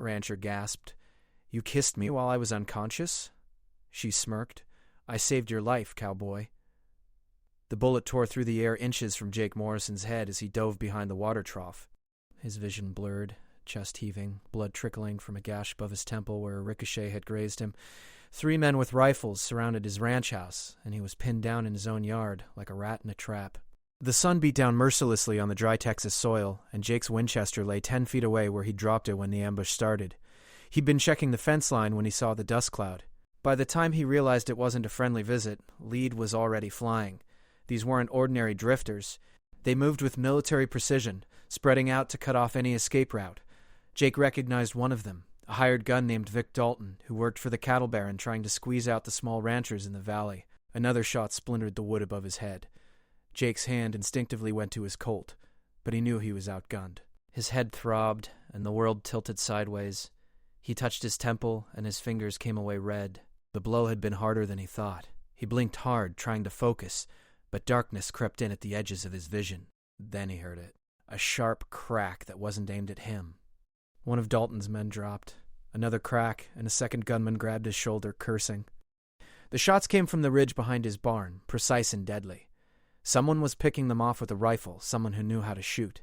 rancher gasped. "You kissed me while I was unconscious?" She smirked. "I saved your life, cowboy." The bullet tore through the air inches from Jake Morrison's head as he dove behind the water trough. His vision blurred, chest heaving, blood trickling from a gash above his temple where a ricochet had grazed him. 3 men with rifles surrounded his ranch house, and he was pinned down in his own yard like a rat in a trap. The sun beat down mercilessly on the dry Texas soil, and Jake's Winchester lay 10 feet away where he dropped it when the ambush started. He'd been checking the fence line when he saw the dust cloud. By the time he realized it wasn't a friendly visit, lead was already flying. These weren't ordinary drifters. They moved with military precision, spreading out to cut off any escape route. Jake recognized one of them, a hired gun named Vic Dalton, who worked for the cattle baron trying to squeeze out the small ranchers in the valley. Another shot splintered the wood above his head. Jake's hand instinctively went to his Colt, but he knew he was outgunned. His head throbbed, and the world tilted sideways. He touched his temple, and his fingers came away red. The blow had been harder than he thought. He blinked hard, trying to focus, but darkness crept in at the edges of his vision. Then he heard it. A sharp crack that wasn't aimed at him. One of Dalton's men dropped. Another crack, and a second gunman grabbed his shoulder, cursing. The shots came from the ridge behind his barn, precise and deadly. Someone was picking them off with a rifle, someone who knew how to shoot.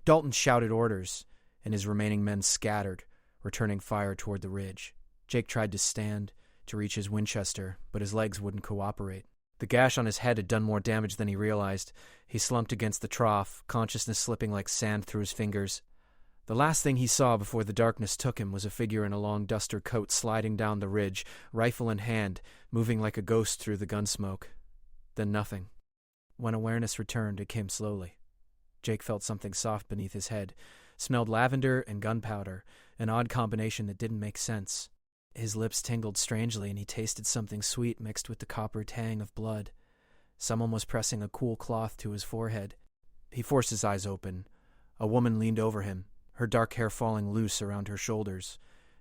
Dalton shouted orders, and his remaining men scattered, returning fire toward the ridge. Jake tried to stand, to reach his Winchester, but his legs wouldn't cooperate. The gash on his head had done more damage than he realized. He slumped against the trough, consciousness slipping like sand through his fingers. The last thing he saw before the darkness took him was a figure in a long duster coat sliding down the ridge, rifle in hand, moving like a ghost through the gun smoke. Then nothing. When awareness returned, it came slowly. Jake felt something soft beneath his head, smelled lavender and gunpowder, an odd combination that didn't make sense. His lips tingled strangely, and he tasted something sweet mixed with the copper tang of blood. Someone was pressing a cool cloth to his forehead. He forced his eyes open. A woman leaned over him, her dark hair falling loose around her shoulders,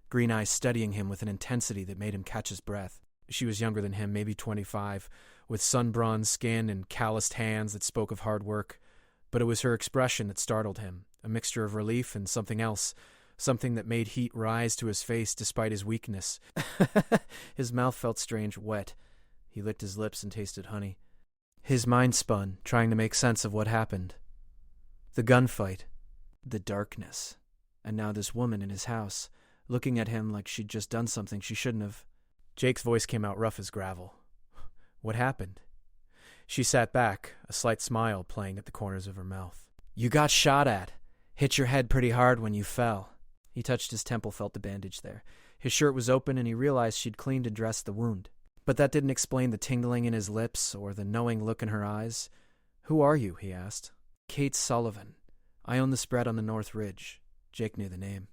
green eyes studying him with an intensity that made him catch his breath. She was younger than him, maybe 25, with sun-bronzed skin and calloused hands that spoke of hard work. But it was her expression that startled him, a mixture of relief and something else, something that made heat rise to his face despite his weakness. His mouth felt strange, wet. He licked his lips and tasted honey. His mind spun, trying to make sense of what happened. The gunfight. The darkness. And now this woman in his house, looking at him like she'd just done something she shouldn't have. Jake's voice came out rough as gravel. What happened? She sat back, a slight smile playing at the corners of her mouth. You got shot at. Hit your head pretty hard when you fell. He touched his temple, felt the bandage there. His shirt was open, and he realized she'd cleaned and dressed the wound. But that didn't explain the tingling in his lips or the knowing look in her eyes. Who are you? He asked. Kate Sullivan. I own the spread on the North Ridge. Jake knew the name.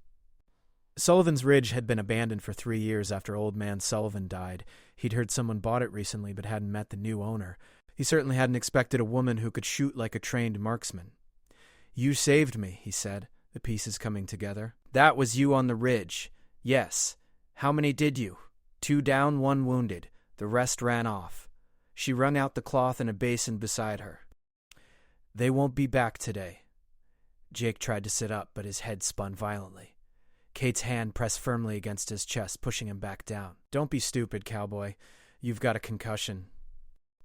Sullivan's Ridge had been abandoned for 3 years after old man Sullivan died. He'd heard someone bought it recently but hadn't met the new owner. He certainly hadn't expected a woman who could shoot like a trained marksman. You saved me, he said, the pieces coming together. That was you on the ridge. Yes. How many did you? 2 down, 1 wounded. The rest ran off. She wrung out the cloth in a basin beside her. They won't be back today. Jake tried to sit up, but his head spun violently. Kate's hand pressed firmly against his chest, pushing him back down. Don't be stupid, cowboy. You've got a concussion.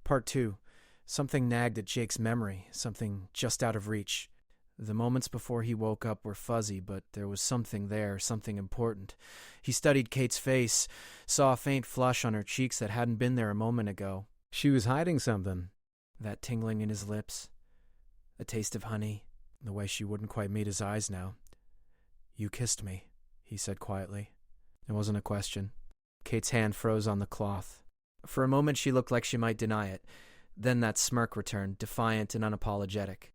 Part 2. Something nagged at Jake's memory, something just out of reach. The moments before he woke up were fuzzy, but there was something there, something important. He studied Kate's face, saw a faint flush on her cheeks that hadn't been there a moment ago. She was hiding something. That tingling in his lips, a taste of honey, the way she wouldn't quite meet his eyes now. You kissed me, he said quietly. It wasn't a question. Kate's hand froze on the cloth. For a moment she looked like she might deny it. Then that smirk returned, defiant and unapologetic.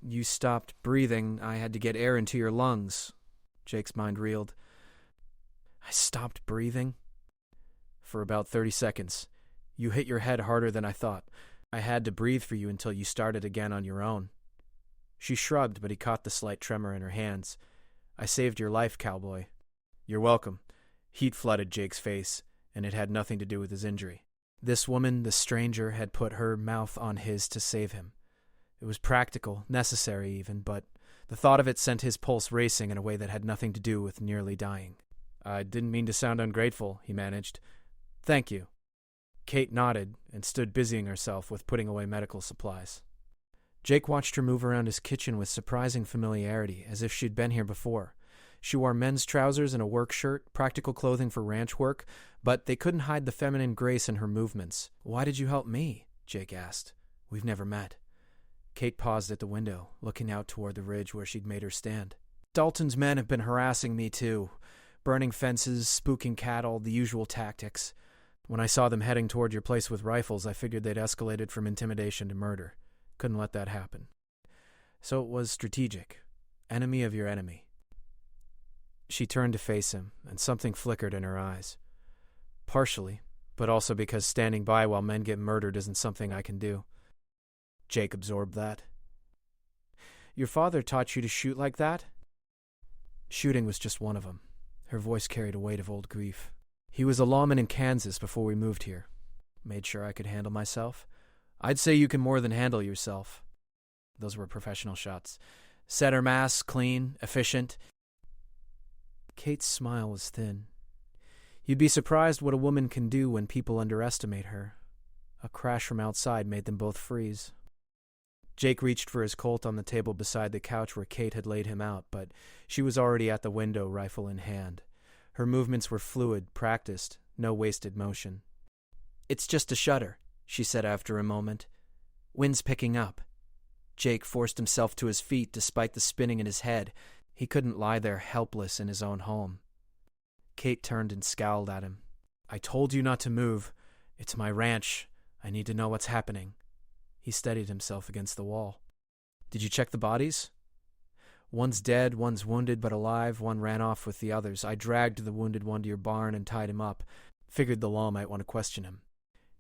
You stopped breathing. I had to get air into your lungs. Jake's mind reeled. I stopped breathing? For about 30 seconds. You hit your head harder than I thought. I had to breathe for you until you started again on your own. She shrugged, but he caught the slight tremor in her hands. I saved your life, cowboy. You're welcome. Heat flooded Jake's face, and it had nothing to do with his injury. This woman, the stranger, had put her mouth on his to save him. It was practical, necessary even, but The thought of it sent his pulse racing in a way that had nothing to do with nearly dying. "I didn't mean to sound ungrateful," he managed. "Thank you." Kate nodded and stood busying herself with putting away medical supplies. Jake watched her move around his kitchen with surprising familiarity, as if she'd been here before. She wore men's trousers and a work shirt, practical clothing for ranch work, but they couldn't hide the feminine grace in her movements. "Why did you help me?" Jake asked. "We've never met." Kate paused at the window, looking out toward the ridge where she'd made her stand. "Dalton's men have been harassing me, too. Burning fences, spooking cattle, the usual tactics. When I saw them heading toward your place with rifles, I figured they'd escalated from intimidation to murder. Couldn't let that happen. So it was strategic. Enemy of your enemy." She turned to face him, and something flickered in her eyes. "Partially, but also because standing by while men get murdered isn't something I can do." Jake absorbed that. "Your father taught you to shoot like that?" Shooting was just one of them. Her voice carried a weight of old grief. "He was a lawman in Kansas before we moved here. Made sure I could handle myself. I'd say you can more than handle yourself." Those were professional shots. "Center mass, clean, efficient." Kate's smile was thin. You'd be surprised what a woman can do when people underestimate her. A crash from outside made them both freeze. Jake reached for his Colt on the table beside the couch where Kate had laid him out, but she was already at the window, rifle in hand. Her movements were fluid, practiced, no wasted motion. "It's just a shudder," she said after a moment. "Wind's picking up." Jake forced himself to his feet despite the spinning in his head. He couldn't lie there helpless in his own home. Kate turned and scowled at him. "I told you not to move. It's my ranch. I need to know what's happening." He steadied himself against the wall. "Did you check the bodies?" "One's dead, one's wounded but alive, one ran off with the others. I dragged the wounded one to your barn and tied him up. Figured the law might want to question him."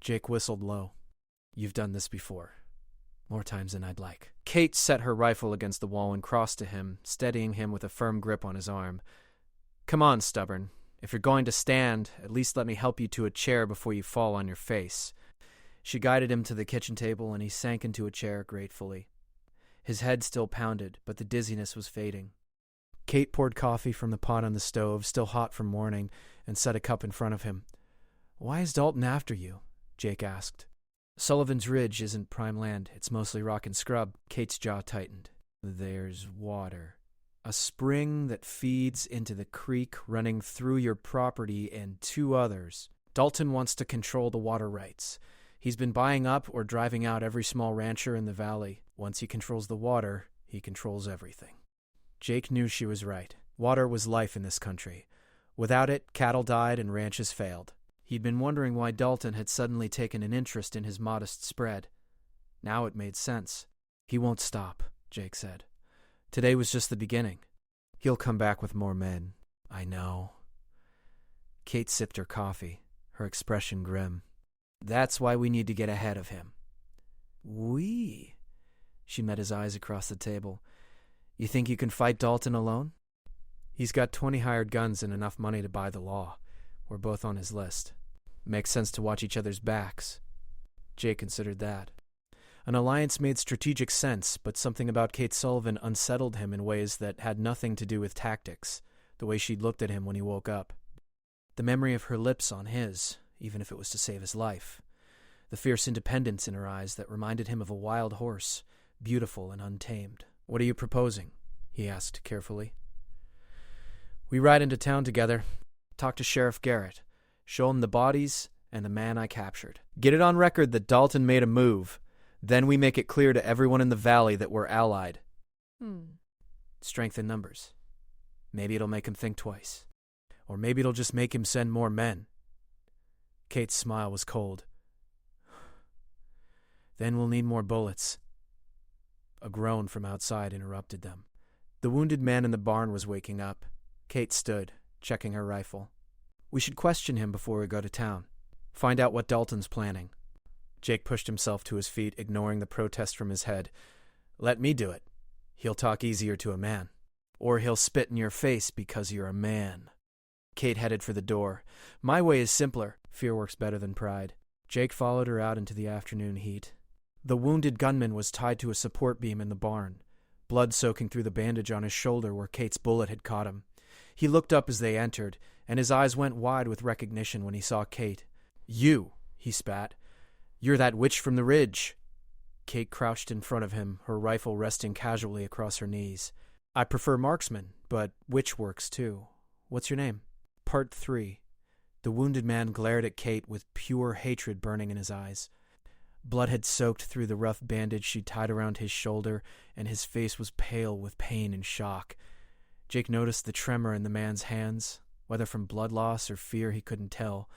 Jake whistled low. "You've done this before. More times than I'd like." Kate set her rifle against the wall and crossed to him, steadying him with a firm grip on his arm. "Come on, stubborn. If you're going to stand, at least let me help you to a chair before you fall on your face." She guided him to the kitchen table, and he sank into a chair gratefully. His head still pounded, but the dizziness was fading. Kate poured coffee from the pot on the stove, still hot from morning, and set a cup in front of him. "Why is Dalton after you?" Jake asked. "Sullivan's Ridge isn't prime land. It's mostly rock and scrub." Kate's jaw tightened. "There's water. A spring that feeds into the creek running through your property and two others. Dalton wants to control the water rights. He's been buying up or driving out every small rancher in the valley. Once he controls the water, he controls everything." Jake knew she was right. Water was life in this country. Without it, cattle died and ranches failed. He'd been wondering why Dalton had suddenly taken an interest in his modest spread. Now it made sense. "He won't stop," Jake said. "Today was just the beginning. He'll come back with more men. I know." Kate sipped her coffee, her expression grim. "That's why we need to get ahead of him." "We?" She met his eyes across the table. "You think you can fight Dalton alone?" "He's got 20 hired guns and enough money to buy the law. We're both on his list. Makes sense to watch each other's backs." Jake considered that. An alliance made strategic sense, but something about Kate Sullivan unsettled him in ways that had nothing to do with tactics, the way she'd looked at him when he woke up. The memory of her lips on his, even if it was to save his life. The fierce independence in her eyes that reminded him of a wild horse, beautiful and untamed. "What are you proposing?" he asked carefully. "We ride into town together, talk to Sheriff Garrett, show him the bodies and the man I captured. Get it on record that Dalton made a move. Then we make it clear to everyone in the valley that we're allied." Strength in numbers. Maybe it'll make him think twice. Or maybe it'll just make him send more men. Kate's smile was cold. "Then we'll need more bullets." A groan from outside interrupted them. The wounded man in the barn was waking up. Kate stood, checking her rifle. "We should question him before we go to town. Find out what Dalton's planning." Jake pushed himself to his feet, ignoring the protest from his head. "Let me do it. He'll talk easier to a man. Or he'll spit in your face because you're a man." Kate headed for the door. "My way is simpler. Fear works better than pride." Jake followed her out into the afternoon heat. The wounded gunman was tied to a support beam in the barn. blood soaking through the bandage on his shoulder where Kate's bullet had caught him. He looked up as they entered, and his eyes went wide with recognition when he saw Kate. "You," he spat. "You're that witch from the ridge." Kate crouched in front of him, her rifle resting casually across her knees. "I prefer marksman, but witch works too. What's your name?" Part 3. The wounded man glared at Kate with pure hatred burning in his eyes. Blood had soaked through the rough bandage she tied around his shoulder, and his face was pale with pain and shock. Jake noticed the tremor in the man's hands, whether from blood loss or fear he couldn't tell.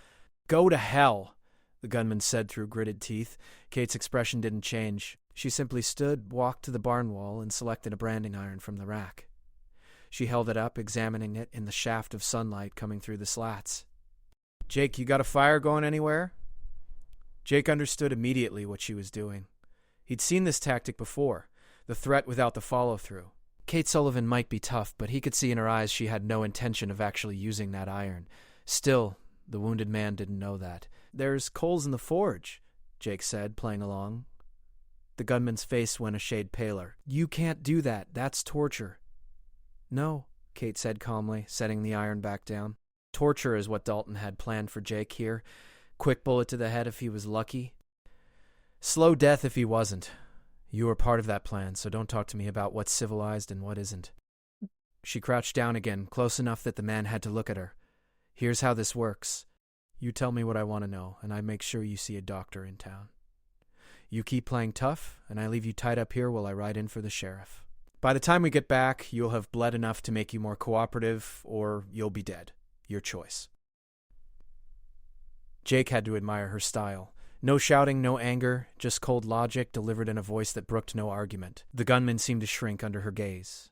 "Go to hell," the gunman said through gritted teeth. Kate's expression didn't change. She simply stood, walked to the barn wall, and selected a branding iron from the rack. She held it up, examining it in the shaft of sunlight coming through the slats. "Jake, you got a fire going anywhere?" Jake understood immediately what she was doing. He'd seen this tactic before, the threat without the follow-through. Kate Sullivan might be tough, but he could see in her eyes she had no intention of actually using that iron. Still, the wounded man didn't know that. "There's coals in the forge," Jake said, playing along. The gunman's face went a shade paler. "You can't do that. That's torture." "No," Kate said calmly, setting the iron back down. Torture is what Dalton had planned for Jake here. Quick bullet to the head if he was lucky. Slow death if he wasn't. You were part of that plan, so don't talk to me about what's civilized and what isn't. She crouched down again, close enough that the man had to look at her. "Here's how this works. You tell me what I want to know, and I make sure you see a doctor in town. You keep playing tough, and I leave you tied up here while I ride in for the sheriff. By the time we get back, you'll have bled enough to make you more cooperative, or you'll be dead. Your choice." Jake had to admire her style. No shouting, no anger, just cold logic delivered in a voice that brooked no argument. The gunman seemed to shrink under her gaze.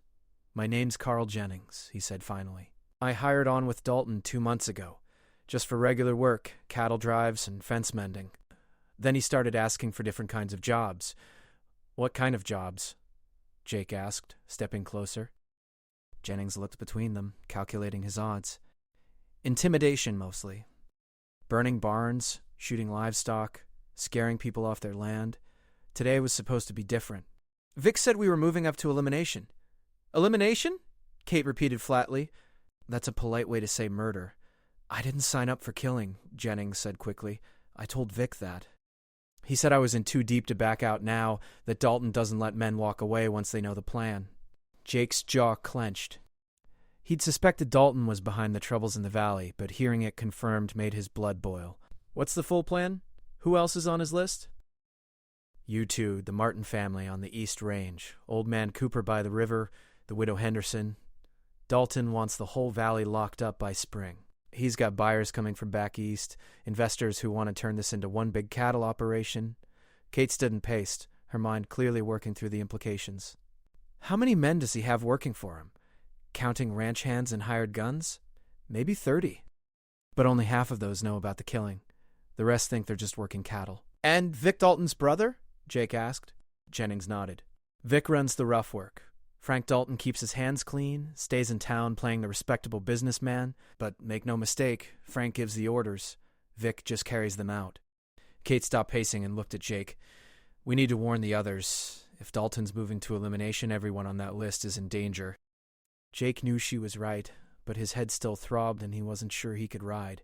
"My name's Carl Jennings," he said finally. "I hired on with Dalton 2 months ago, just for regular work, cattle drives and fence mending. Then he started asking for different kinds of jobs." "What kind of jobs?" Jake asked, stepping closer. Jennings looked between them, calculating his odds. "Intimidation, mostly. Burning barns, shooting livestock, scaring people off their land. Today was supposed to be different. Vic said we were moving up to elimination." "Elimination?" Kate repeated flatly. "That's a polite way to say murder." "I didn't sign up for killing," Jennings said quickly. "I told Vic that. He said I was in too deep to back out now, that Dalton doesn't let men walk away once they know the plan." Jake's jaw clenched. He'd suspected Dalton was behind the troubles in the valley, but hearing it confirmed made his blood boil. "What's the full plan? Who else is on his list?" "You two, the Martin family on the East Range, Old Man Cooper by the river, the widow Henderson. Dalton wants the whole valley locked up by spring. He's got buyers coming from back east, investors who want to turn this into one big cattle operation." Kate stood and paced, her mind clearly working through the implications. "How many men does he have working for him? Counting ranch hands and hired guns? Maybe 30. But only half of those know about the killing. The rest think they're just working cattle." "And Vic Dalton's brother?" Jake asked. Jennings nodded. "Vic runs the rough work. Frank Dalton keeps his hands clean, stays in town playing the respectable businessman, but make no mistake, Frank gives the orders. Vic just carries them out." Kate stopped pacing and looked at Jake. "We need to warn the others. If Dalton's moving to elimination, everyone on that list is in danger." Jake knew she was right, but his head still throbbed and he wasn't sure he could ride.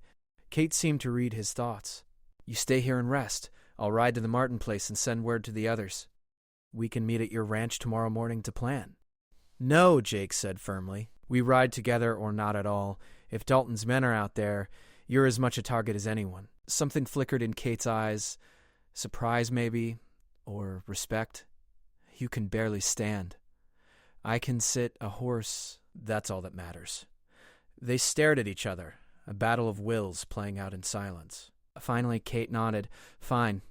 Kate seemed to read his thoughts. "You stay here and rest. I'll ride to the Martin place and send word to the others. We can meet at your ranch tomorrow morning to plan." "No," Jake said firmly. "We ride together or not at all. If Dalton's men are out there, you're as much a target as anyone." Something flickered in Kate's eyes. Surprise, maybe, or respect. "You can barely stand. I can sit a horse. That's all that matters." They stared at each other, a battle of wills playing out in silence. Finally, Kate nodded. "Fine.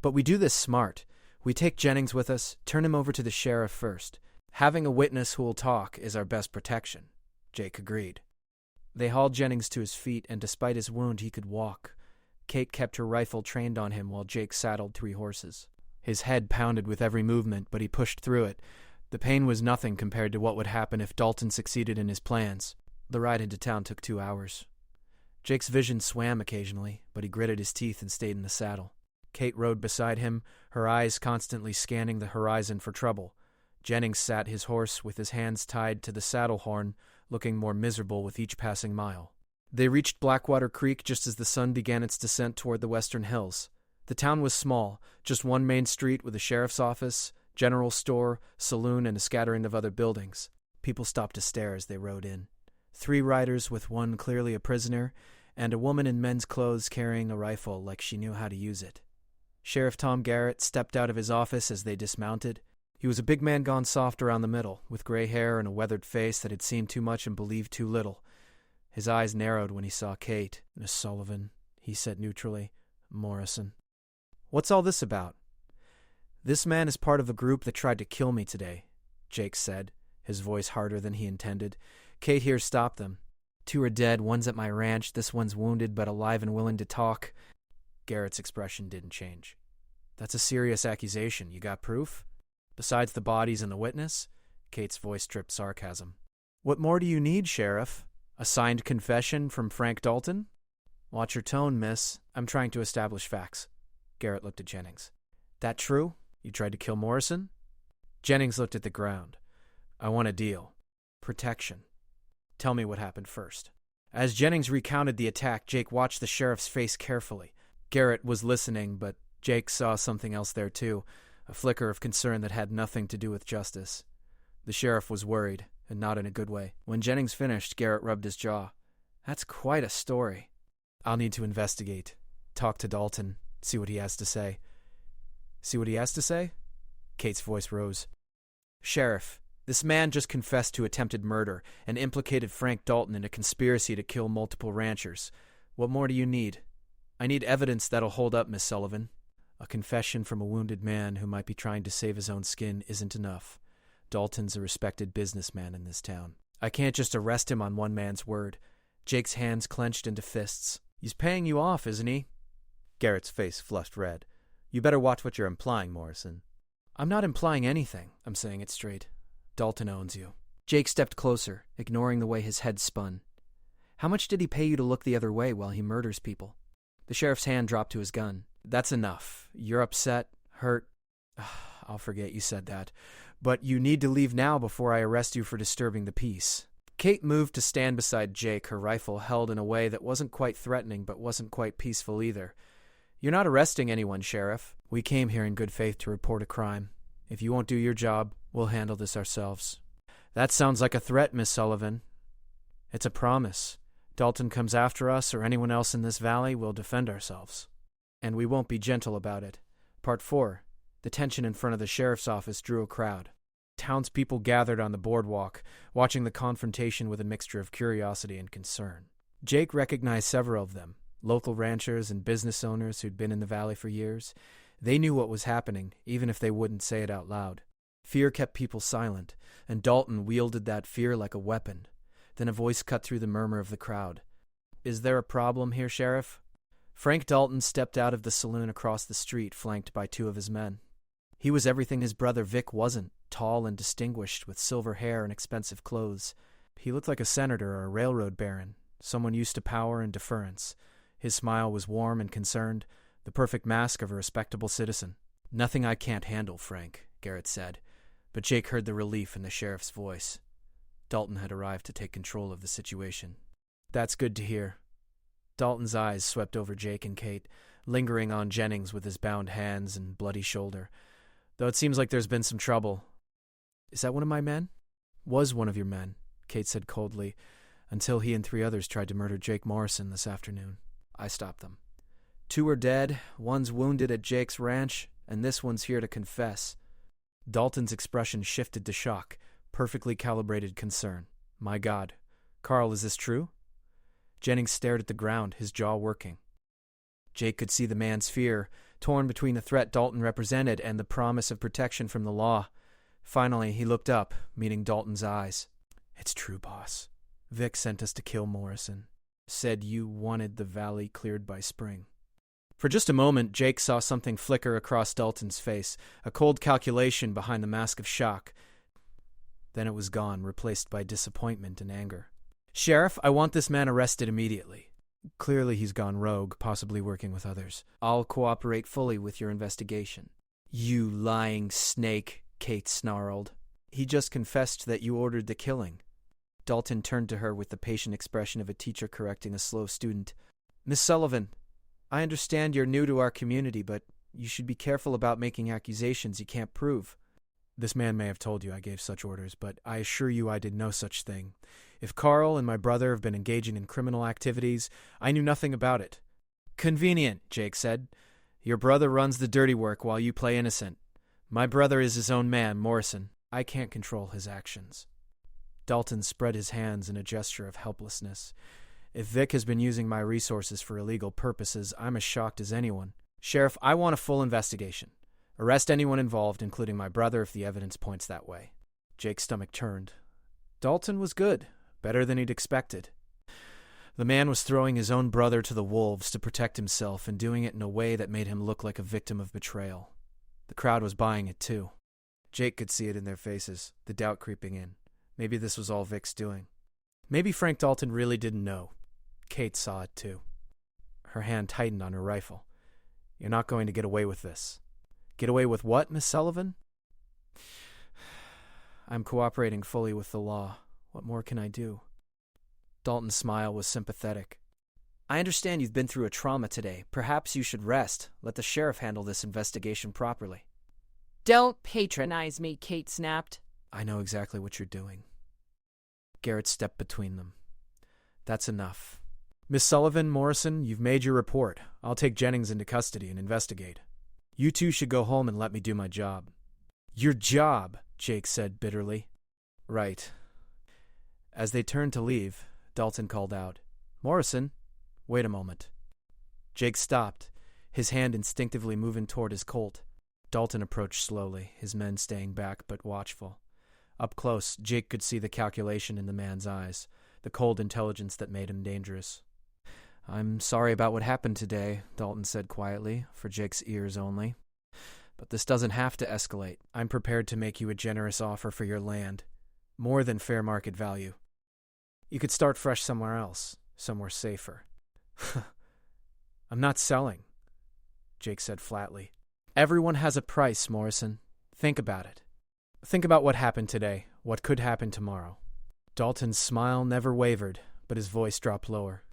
But we do this smart. We take Jennings with us, turn him over to the sheriff first. Having a witness who will talk is our best protection." Jake agreed. They hauled Jennings to his feet, and despite his wound, he could walk. Kate kept her rifle trained on him while Jake saddled 3 horses. His head pounded with every movement, but he pushed through it. The pain was nothing compared to what would happen if Dalton succeeded in his plans. The ride into town took 2 hours. Jake's vision swam occasionally, but he gritted his teeth and stayed in the saddle. Kate rode beside him, her eyes constantly scanning the horizon for trouble. Jennings sat his horse with his hands tied to the saddle horn, looking more miserable with each passing mile. They reached Blackwater Creek just as the sun began its descent toward the western hills. The town was small, just one main street with a sheriff's office, general store, saloon, and a scattering of other buildings. People stopped to stare as they rode in. 3 riders with one clearly a prisoner, and a woman in men's clothes carrying a rifle like she knew how to use it. Sheriff Tom Garrett stepped out of his office as they dismounted. He was a big man gone soft around the middle, with gray hair and a weathered face that had seen too much and believed too little. His eyes narrowed when he saw Kate. "Miss Sullivan," he said neutrally. "Morrison." "What's all this about?" "This man is part of a group that tried to kill me today," Jake said, his voice harder than he intended. "Kate here stopped them. 2 are dead, one's at my ranch, this one's wounded but alive and willing to talk." Garrett's expression didn't change. "That's a serious accusation. You got proof? Besides the bodies and the witness?" Kate's voice dripped sarcasm. "What more do you need, Sheriff? A signed confession from Frank Dalton?" "Watch your tone, miss. I'm trying to establish facts." Garrett looked at Jennings. "That true? You tried to kill Morrison?" Jennings looked at the ground. "I want a deal. Protection. Tell me what happened first." As Jennings recounted the attack, Jake watched the sheriff's face carefully. Garrett was listening, but Jake saw something else there too, a flicker of concern that had nothing to do with justice. The sheriff was worried, and not in a good way. When Jennings finished, Garrett rubbed his jaw. "That's quite a story." "I'll need to investigate. Talk to Dalton. See what he has to say." "See what he has to say?" Kate's voice rose. "Sheriff, this man just confessed to attempted murder and implicated Frank Dalton in a conspiracy to kill multiple ranchers. What more do you need?" "I need evidence that'll hold up, Miss Sullivan." "A confession from a wounded man who might be trying to save his own skin isn't enough. Dalton's a respected businessman in this town. I can't just arrest him on one man's word." Jake's hands clenched into fists. "He's paying you off, isn't he?" Garrett's face flushed red. "You better watch what you're implying, Morrison." "I'm not implying anything. I'm saying it straight. Dalton owns you." Jake stepped closer, ignoring the way his head spun. "How much did he pay you to look the other way while he murders people?" The sheriff's hand dropped to his gun. "That's enough. You're upset, hurt. I'll forget you said that. But you need to leave now before I arrest you for disturbing the peace." Kate moved to stand beside Jake, her rifle held in a way that wasn't quite threatening but wasn't quite peaceful either. "You're not arresting anyone, Sheriff. We came here in good faith to report a crime. If you won't do your job, we'll handle this ourselves." "That sounds like a threat, Miss Sullivan." "It's a promise. Dalton comes after us or anyone else in this valley, we'll defend ourselves. And we won't be gentle about it." Part 4. The tension in front of the sheriff's office drew a crowd. Townspeople gathered on the boardwalk, watching the confrontation with a mixture of curiosity and concern. Jake recognized several of them, local ranchers and business owners who'd been in the valley for years. They knew what was happening, even if they wouldn't say it out loud. Fear kept people silent, and Dalton wielded that fear like a weapon. Then a voice cut through the murmur of the crowd. "Is there a problem here, Sheriff?" Frank Dalton stepped out of the saloon across the street, flanked by 2 of his men. He was everything his brother Vic wasn't, tall and distinguished, with silver hair and expensive clothes. He looked like a senator or a railroad baron, someone used to power and deference. His smile was warm and concerned, the perfect mask of a respectable citizen. "Nothing I can't handle, Frank," Garrett said, but Jake heard the relief in the sheriff's voice. Dalton had arrived to take control of the situation. "That's good to hear." Dalton's eyes swept over Jake and Kate, lingering on Jennings with his bound hands and bloody shoulder. "Though it seems like there's been some trouble." "Is that one of my men?" "Was one of your men," Kate said coldly, "until he and 3 others tried to murder Jake Morrison this afternoon. I stopped them. 2 are dead, one's wounded at Jake's ranch, and this one's here to confess." Dalton's expression shifted to shock, perfectly calibrated concern. "My God. Carl, is this true?" Jennings stared at the ground, his jaw working. Jake could see the man's fear, torn between the threat Dalton represented and the promise of protection from the law. Finally, he looked up, meeting Dalton's eyes. "It's true, boss. Vic sent us to kill Morrison. Said you wanted the valley cleared by spring." For just a moment, Jake saw something flicker across Dalton's face, a cold calculation behind the mask of shock. Then it was gone, replaced by disappointment and anger. "Sheriff, I want this man arrested immediately. Clearly he's gone rogue, possibly working with others. I'll cooperate fully with your investigation." "You lying snake," Kate snarled. He just confessed that you ordered the killing. Dalton turned to her with the patient expression of a teacher correcting a slow student. Miss Sullivan, I understand you're new to our community, but you should be careful about making accusations you can't prove. This man may have told you I gave such orders, but I assure you I did no such thing. If Carl and my brother have been engaging in criminal activities, I knew nothing about it. Convenient, Jake said. Your brother runs the dirty work while you play innocent. My brother is his own man, Morrison. I can't control his actions. Dalton spread his hands in a gesture of helplessness. If Vic has been using my resources for illegal purposes, I'm as shocked as anyone. Sheriff, I want a full investigation. Arrest anyone involved, including my brother, if the evidence points that way. Jake's stomach turned. Dalton was good, better than he'd expected. The man was throwing his own brother to the wolves to protect himself and doing it in a way that made him look like a victim of betrayal. The crowd was buying it too. Jake could see it in their faces, the doubt creeping in. Maybe this was all Vic's doing. Maybe Frank Dalton really didn't know. Kate saw it too. Her hand tightened on her rifle. You're not going to get away with this. Get away with what, Miss Sullivan? I'm cooperating fully with the law. What more can I do? Dalton's smile was sympathetic. I understand you've been through a trauma today. Perhaps you should rest. Let the sheriff handle this investigation properly. Don't patronize me, Kate snapped. I know exactly what you're doing. Garrett stepped between them. That's enough. Miss Sullivan, Morrison, you've made your report. I'll take Jennings into custody and investigate. You two should go home and let me do my job. Your job, Jake said bitterly. Right. As they turned to leave, Dalton called out, Morrison, wait a moment. Jake stopped, his hand instinctively moving toward his Colt. Dalton approached slowly, his men staying back but watchful. Up close, Jake could see the calculation in the man's eyes, the cold intelligence that made him dangerous. I'm sorry about what happened today, Dalton said quietly, for Jake's ears only. But this doesn't have to escalate. I'm prepared to make you a generous offer for your land, more than fair market value. You could start fresh somewhere else, somewhere safer. I'm not selling, Jake said flatly. Everyone has a price, Morrison. Think about it. Think about what happened today, what could happen tomorrow. Dalton's smile never wavered, but his voice dropped lower.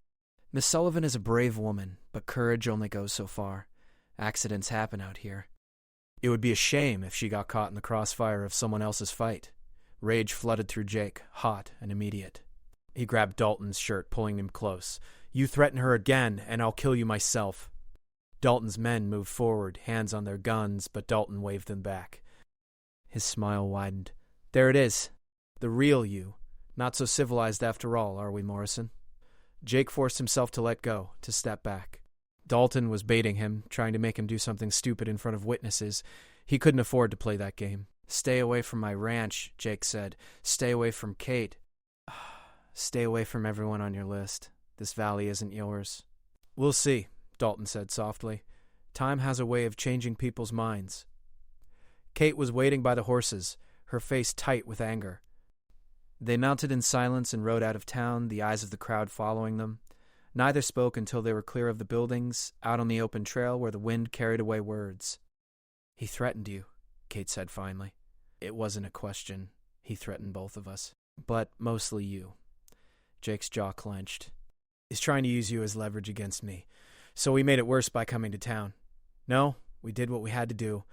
Miss Sullivan is a brave woman, but courage only goes so far. Accidents happen out here. It would be a shame if she got caught in the crossfire of someone else's fight. Rage flooded through Jake, hot and immediate. He grabbed Dalton's shirt, pulling him close. You threaten her again, and I'll kill you myself. Dalton's men moved forward, hands on their guns, but Dalton waved them back. His smile widened. There it is. The real you. Not so civilized after all, are we, Morrison? Jake forced himself to let go, to step back. Dalton was baiting him, trying to make him do something stupid in front of witnesses. He couldn't afford to play that game. Stay away from my ranch, Jake said. Stay away from Kate. Stay away from everyone on your list. This valley isn't yours. We'll see, Dalton said softly. Time has a way of changing people's minds. Kate was waiting by the horses, her face tight with anger. They mounted in silence and rode out of town, the eyes of the crowd following them. Neither spoke until they were clear of the buildings, out on the open trail where the wind carried away words. He threatened you, Kate said finally. It wasn't a question. He threatened both of us. But mostly you. Jake's jaw clenched. He's trying to use you as leverage against me. So we made it worse by coming to town. No, we did what we had to do.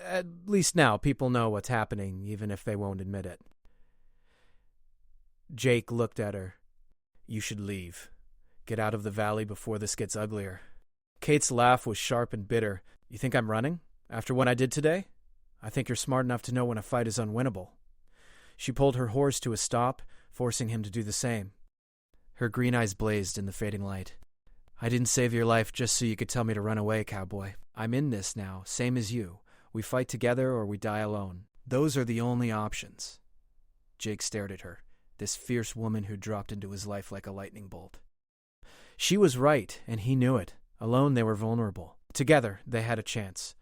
At least now people know what's happening, even if they won't admit it. Jake looked at her. You should leave. Get out of the valley before this gets uglier. Kate's laugh was sharp and bitter. You think I'm running? After what I did today? I think you're smart enough to know when a fight is unwinnable. She pulled her horse to a stop, forcing him to do the same. Her green eyes blazed in the fading light. I didn't save your life just so you could tell me to run away, cowboy. I'm in this now, same as you. We fight together or we die alone. Those are the only options. Jake stared at her, this fierce woman who dropped into his life like a lightning bolt. She was right, and he knew it. Alone they were vulnerable. Together they had a chance.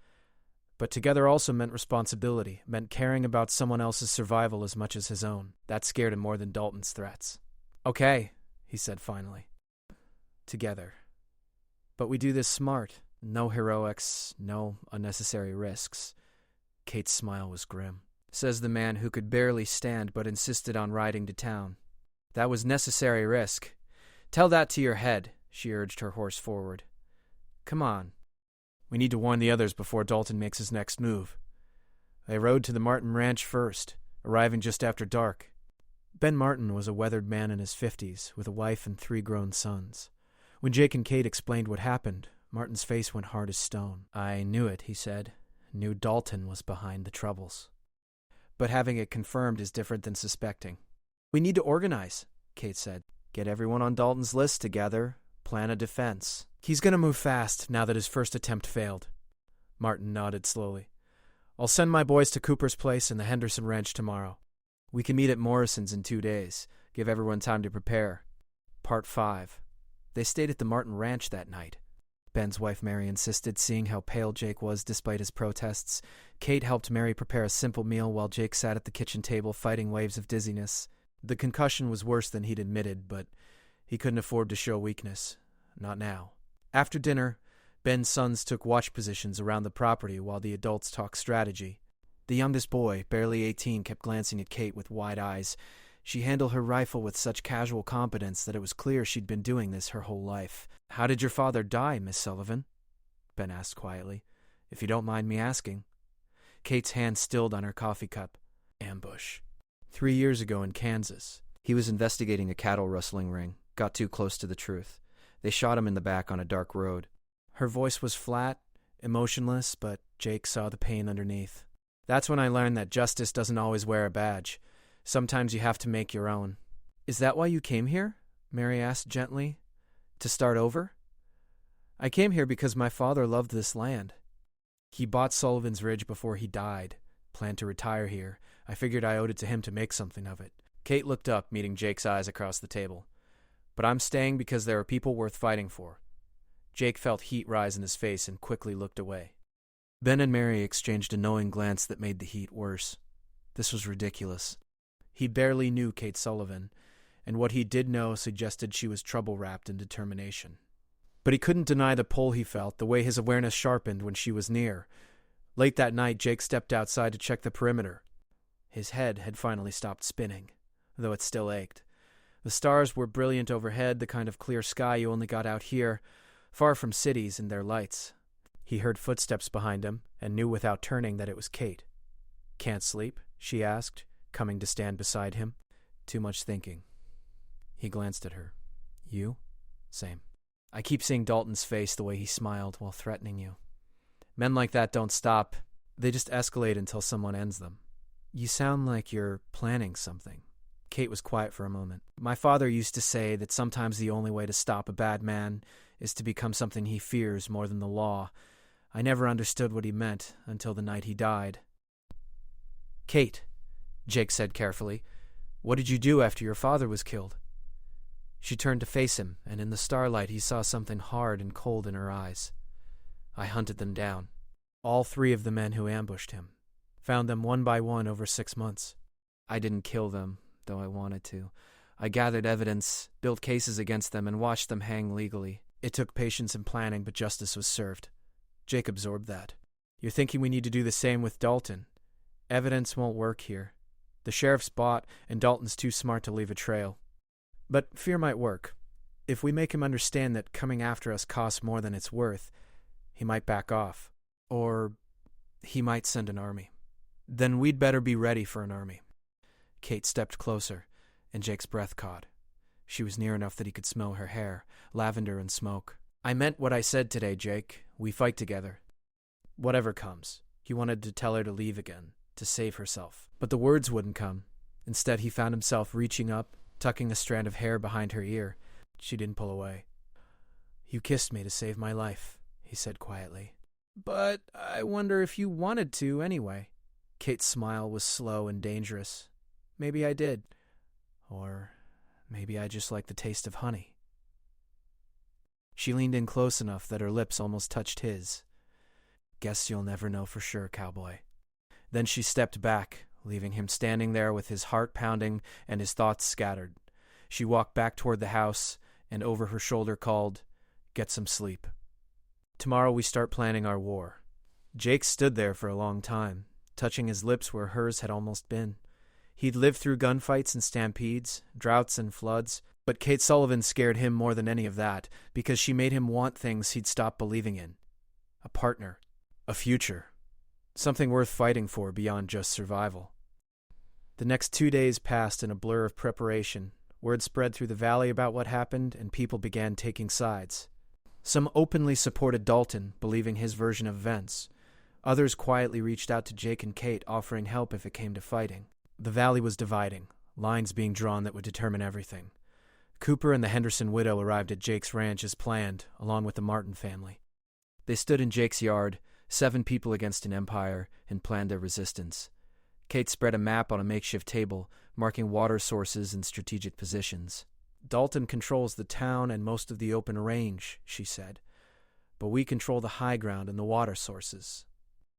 But together also meant responsibility, meant caring about someone else's survival as much as his own. That scared him more than Dalton's threats. Okay, he said finally. Together. But we do this smart. No heroics, no unnecessary risks. Kate's smile was grim. says the man who could barely stand but insisted on riding to town. That was necessary risk. Tell that to your head, she urged her horse forward. Come on. We need to warn the others before Dalton makes his next move. They rode to the Martin Ranch first, arriving just after dark. Ben Martin was a weathered man in his 50s, with a wife and 3 grown sons. When Jake and Kate explained what happened, Martin's face went hard as stone. I knew it, he said. Knew Dalton was behind the troubles. But having it confirmed is different than suspecting. We need to organize, Kate said. Get everyone on Dalton's list together, plan a defense. He's going to move fast now that his first attempt failed. Martin nodded slowly. I'll send my boys to Cooper's place and the Henderson Ranch tomorrow. We can meet at Morrison's in 2 days, give everyone time to prepare. Part 5. They stayed at the Martin Ranch that night. Ben's wife Mary insisted, seeing how pale Jake was despite his protests. Kate helped Mary prepare a simple meal while Jake sat at the kitchen table fighting waves of dizziness. The concussion was worse than he'd admitted, but he couldn't afford to show weakness. Not now. After dinner, Ben's sons took watch positions around the property while the adults talked strategy. The youngest boy, barely 18, kept glancing at Kate with wide eyes. She handled her rifle with such casual competence that it was clear she'd been doing this her whole life. How did your father die, Miss Sullivan? Ben asked quietly. If you don't mind me asking. Kate's hand stilled on her coffee cup. Ambush. 3 years ago in Kansas. He was investigating a cattle rustling ring. Got too close to the truth. They shot him in the back on a dark road. Her voice was flat, emotionless, but Jake saw the pain underneath. That's when I learned that justice doesn't always wear a badge. Sometimes you have to make your own. Is that why you came here? Mary asked gently. To start over? I came here because my father loved this land. He bought Sullivan's Ridge before he died. Planned to retire here. I figured I owed it to him to make something of it. Kate looked up, meeting Jake's eyes across the table. But I'm staying because there are people worth fighting for. Jake felt heat rise in his face and quickly looked away. Ben and Mary exchanged a knowing glance that made the heat worse. This was ridiculous. He barely knew Kate Sullivan, and what he did know suggested she was trouble-wrapped in determination. But he couldn't deny the pull he felt, the way his awareness sharpened when she was near. Late that night, Jake stepped outside to check the perimeter. His head had finally stopped spinning, though it still ached. The stars were brilliant overhead, the kind of clear sky you only got out here, far from cities and their lights. He heard footsteps behind him and knew without turning that it was Kate. Can't sleep? She asked, coming to stand beside him. Too much thinking. He glanced at her. You? Same. I keep seeing Dalton's face the way he smiled while threatening you. Men like that don't stop. They just escalate until someone ends them. You sound like you're planning something. Kate was quiet for a moment. My father used to say that sometimes the only way to stop a bad man is to become something he fears more than the law. I never understood what he meant until the night he died. Kate, Jake said carefully, what did you do after your father was killed? She turned to face him, and in the starlight he saw something hard and cold in her eyes. I hunted them down. All 3 of the men who ambushed him. Found them one by one over 6 months. I didn't kill them, though I wanted to. I gathered evidence, built cases against them, and watched them hang legally. It took patience and planning, but justice was served. Jake absorbed that. You're thinking we need to do the same with Dalton. Evidence won't work here. The sheriff's bought, and Dalton's too smart to leave a trail. But fear might work. If we make him understand that coming after us costs more than it's worth, he might back off. Or he might send an army. Then we'd better be ready for an army. Kate stepped closer, and Jake's breath caught. She was near enough that he could smell her hair, lavender and smoke. I meant what I said today, Jake. We fight together. Whatever comes. He wanted to tell her to leave again, to save herself. But the words wouldn't come. Instead, he found himself reaching up, tucking a strand of hair behind her ear. She didn't pull away. You kissed me to save my life, he said quietly. But I wonder if you wanted to anyway. Kate's smile was slow and dangerous. Maybe I did. Or maybe I just like the taste of honey. She leaned in close enough that her lips almost touched his. Guess you'll never know for sure, cowboy. Then she stepped back, leaving him standing there with his heart pounding and his thoughts scattered. She walked back toward the house and over her shoulder called, Get some sleep. Tomorrow we start planning our war. Jake stood there for a long time, touching his lips where hers had almost been. He'd lived through gunfights and stampedes, droughts and floods, but Kate Sullivan scared him more than any of that because she made him want things he'd stopped believing in. A partner. A future. Something worth fighting for beyond just survival. The next 2 days passed in a blur of preparation. Word spread through the valley about what happened, and people began taking sides. Some openly supported Dalton, believing his version of events. Others quietly reached out to Jake and Kate, offering help if it came to fighting. The valley was dividing, lines being drawn that would determine everything. Cooper and the Henderson widow arrived at Jake's ranch as planned, along with the Martin family. They stood in Jake's yard, 7 people against an empire, and planned their resistance. Kate spread a map on a makeshift table, marking water sources and strategic positions. Dalton controls the town and most of the open range, she said. But we control the high ground and the water sources.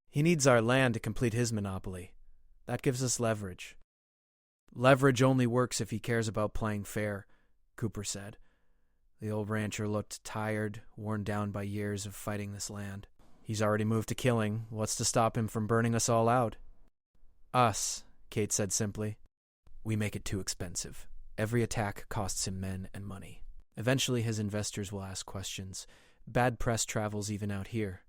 He needs our land to complete his monopoly. That gives us leverage. Leverage only works if he cares about playing fair, Cooper said. The old rancher looked tired, worn down by years of fighting this land. He's already moved to killing. What's to stop him from burning us all out? Us, Kate said simply. We make it too expensive. Every attack costs him men and money. Eventually his investors will ask questions. Bad press travels even out here.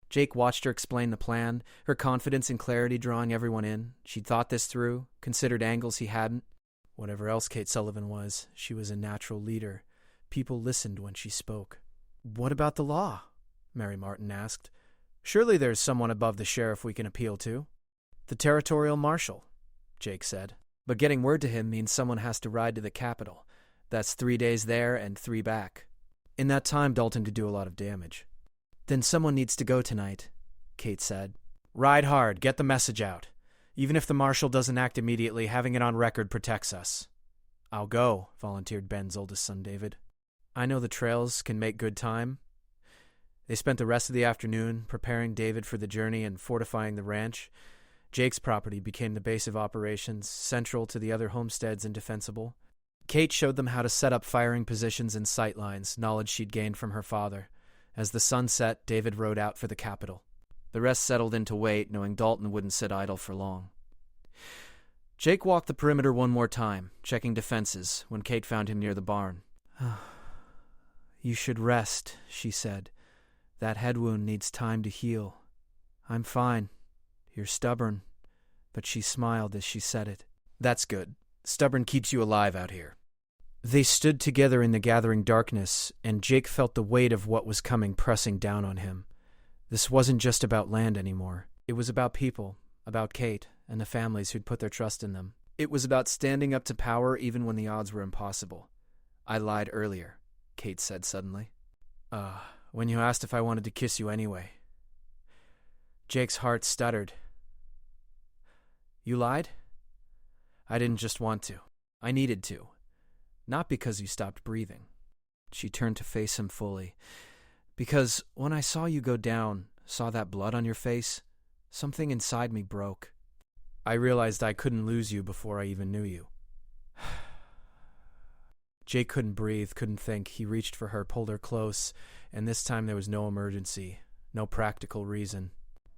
Jake watched her explain the plan, her confidence and clarity drawing everyone in. She'd thought this through, considered angles he hadn't. Whatever else Kate Sullivan was, she was a natural leader. People listened when she spoke. What about the law? Mary Martin asked. Surely there's someone above the sheriff we can appeal to. The territorial marshal, Jake said. But getting word to him means someone has to ride to the capital. That's 3 days there and 3 back. In that time, Dalton could do a lot of damage. Then someone needs to go tonight, Kate said. Ride hard, get the message out. Even if the marshal doesn't act immediately, having it on record protects us. I'll go, volunteered Ben's oldest son, David. I know the trails can make good time. They spent the rest of the afternoon preparing David for the journey and fortifying the ranch. Jake's property became the base of operations, central to the other homesteads and defensible. Kate showed them how to set up firing positions and sight lines, knowledge she'd gained from her father. As the sun set, David rode out for the capital. The rest settled in to wait, knowing Dalton wouldn't sit idle for long. Jake walked the perimeter one more time, checking defenses, when Kate found him near the barn. You should rest, she said. That head wound needs time to heal. I'm fine. You're stubborn. But she smiled as she said it. That's good. Stubborn keeps you alive out here. They stood together in the gathering darkness, and Jake felt the weight of what was coming pressing down on him. This wasn't just about land anymore. It was about people, about Kate, and the families who'd put their trust in them. It was about standing up to power even when the odds were impossible. I lied earlier, Kate said suddenly. When you asked if I wanted to kiss you anyway. Jake's heart stuttered. You lied? I didn't just want to. I needed to. Not because you stopped breathing. She turned to face him fully. Because when I saw you go down, saw that blood on your face, something inside me broke. I realized I couldn't lose you before I even knew you. Jake couldn't breathe, couldn't think. He reached for her, pulled her close, and this time there was no emergency, no practical reason.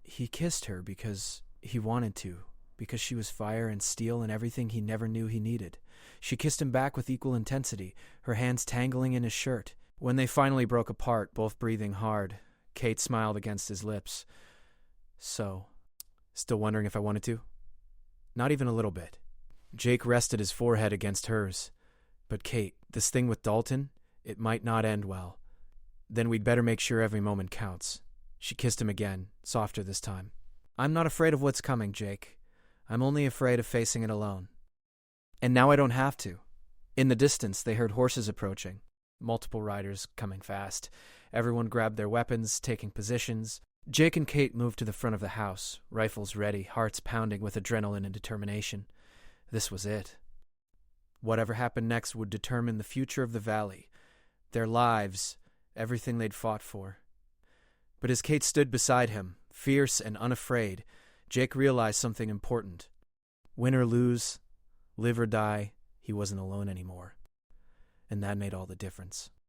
He kissed her because he wanted to, because she was fire and steel and everything he never knew he needed. She kissed him back with equal intensity, her hands tangling in his shirt. When they finally broke apart, both breathing hard, Kate smiled against his lips. So, still wondering if I wanted to? Not even a little bit. Jake rested his forehead against hers. But Kate, this thing with Dalton, it might not end well. Then we'd better make sure every moment counts. She kissed him again, softer this time. I'm not afraid of what's coming, Jake. I'm only afraid of facing it alone. And now I don't have to. In the distance, they heard horses approaching. Multiple riders coming fast. Everyone grabbed their weapons, taking positions. Jake and Kate moved to the front of the house, rifles ready, hearts pounding with adrenaline and determination. This was it. Whatever happened next would determine the future of the valley, their lives, everything they'd fought for. But as Kate stood beside him, fierce and unafraid, Jake realized something important. Win or lose, live or die, he wasn't alone anymore. And that made all the difference.